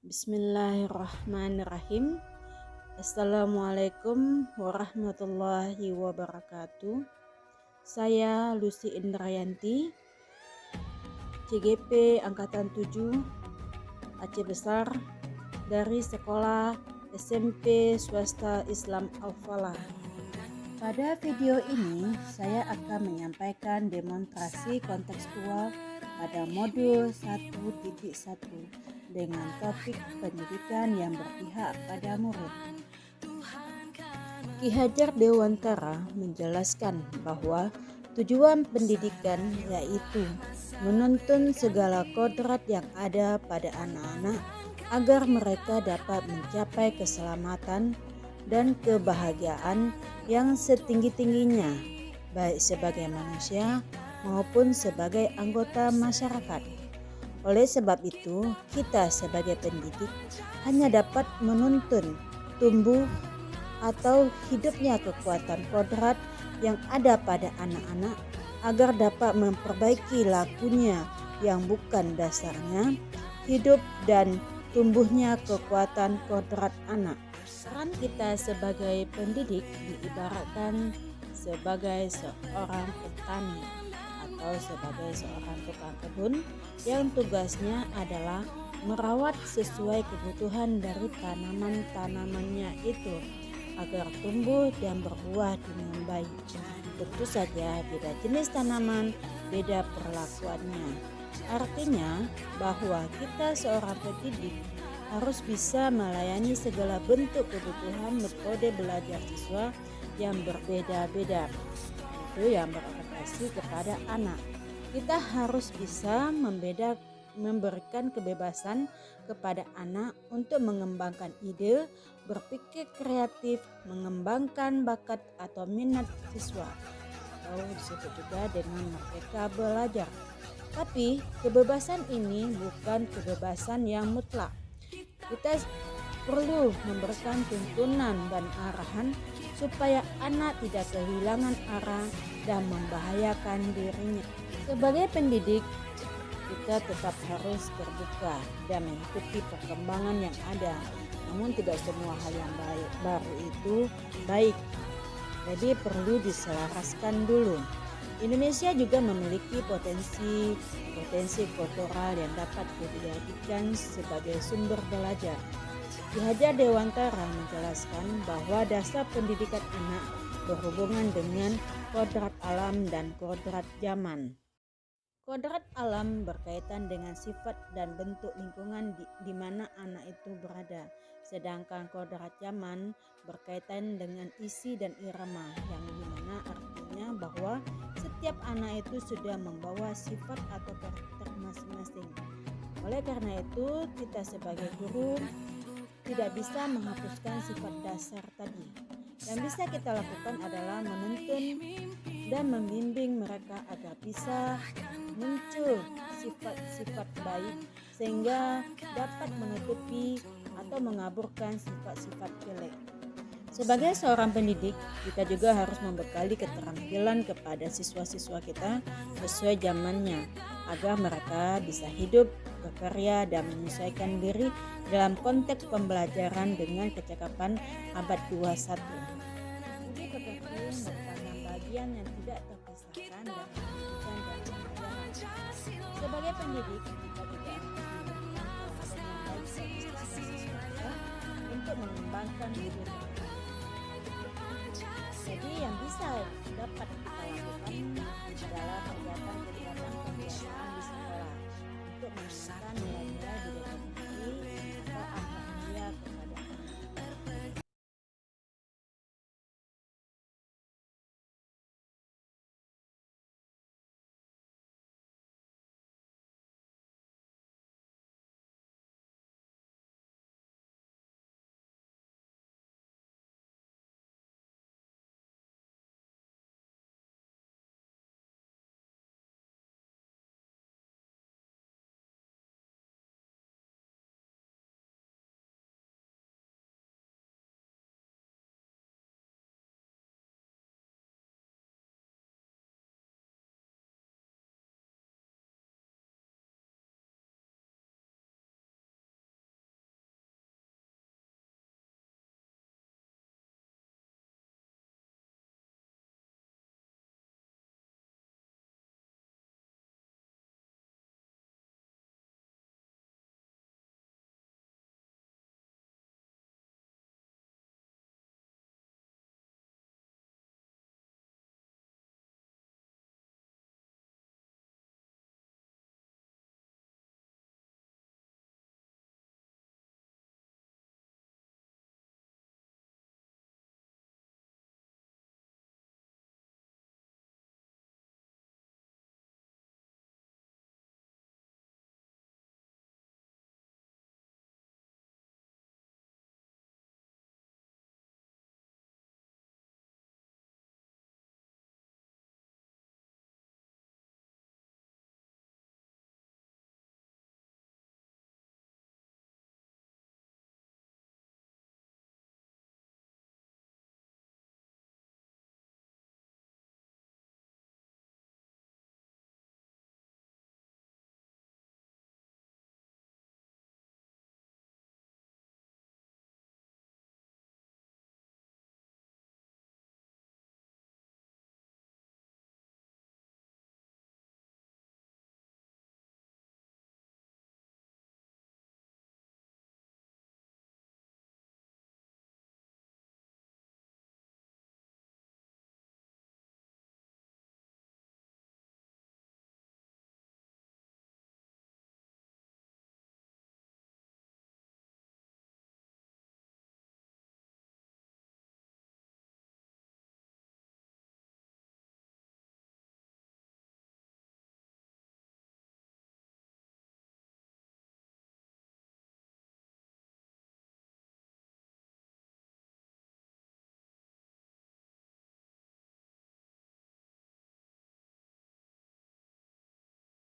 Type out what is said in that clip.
Bismillahirrahmanirrahim. Assalamualaikum warahmatullahi wabarakatuh. Saya Lucy Indrayanti, CGP Angkatan 7 Aceh Besar dari Sekolah SMP Swasta Islam Al-Falah. Pada video ini saya akan menyampaikan demonstrasi kontekstual pada modul 1.1 dengan topik pendidikan yang berpihak pada murid. Ki Hajar Dewantara menjelaskan bahwa tujuan pendidikan yaitu menuntun segala kodrat yang ada pada anak-anak agar mereka dapat mencapai keselamatan dan kebahagiaan yang setinggi-tingginya, baik sebagai manusia maupun sebagai anggota masyarakat. Oleh sebab itu, kita sebagai pendidik hanya dapat menuntun tumbuh atau hidupnya kekuatan kodrat yang ada pada anak-anak agar dapat memperbaiki lakunya yang bukan dasarnya hidup dan tumbuhnya kekuatan kodrat anak. Peran kita sebagai pendidik diibaratkan sebagai seorang petani atau sebagai seorang tukang kebun yang tugasnya adalah merawat sesuai kebutuhan dari tanaman-tanamannya itu agar tumbuh dan berbuah dengan baik. Tentu saja beda jenis tanaman, beda perlakuannya. Artinya bahwa kita seorang pendidik harus bisa melayani segala bentuk kebutuhan metode belajar siswa yang berbeda-beda, itu yang beradaptasi kepada anak. Kita harus bisa memberikan kebebasan kepada anak untuk mengembangkan ide, berpikir kreatif, mengembangkan bakat atau minat siswa, atau disebut juga dengan merdeka belajar. Tapi kebebasan ini bukan kebebasan yang mutlak. Kita perlu memberikan tuntunan dan arahan supaya anak tidak kehilangan arah dan membahayakan dirinya. Sebagai pendidik, kita tetap harus terbuka dan mengikuti perkembangan yang ada. Namun tidak semua hal yang baru itu baik. Jadi perlu diselaraskan dulu. Indonesia juga memiliki potensi kultural yang dapat dijadikan sebagai sumber belajar. Ki Hajar Dewantara menjelaskan bahwa dasar pendidikan anak berhubungan dengan kodrat alam dan kodrat zaman. Kodrat alam berkaitan dengan sifat dan bentuk lingkungan di mana anak itu berada, sedangkan kodrat zaman berkaitan dengan isi dan irama, yang dimana artinya bahwa setiap anak itu sudah membawa sifat atau karakter masing-masing. Oleh karena itu, kita sebagai guru tidak bisa menghapuskan sifat dasar tadi. Yang bisa kita lakukan adalah menuntun dan membimbing mereka agar bisa muncul sifat-sifat baik sehingga dapat menutupi atau mengaburkan sifat-sifat jelek. Sebagai seorang pendidik, kita juga harus membekali keterampilan kepada siswa-siswa kita sesuai zamannya agar mereka bisa hidup, berkarya, dan menyesuaikan diri dalam konteks pembelajaran dengan kecakapan abad 21. Budi pekerti merupakan bagian yang tidak terpisahkan dari pendidikan dan pengajaran. Sebagai pendidik, kita juga harus memberikan teladan yang baik bagi siswa-siswa kita untuk mengembangkan diri mereka. Jadi yang bisa dapat kita lakukan adalah kegiatan-kegiatan pembelajaran di sekolah untuk meningkatkan nilai-nilai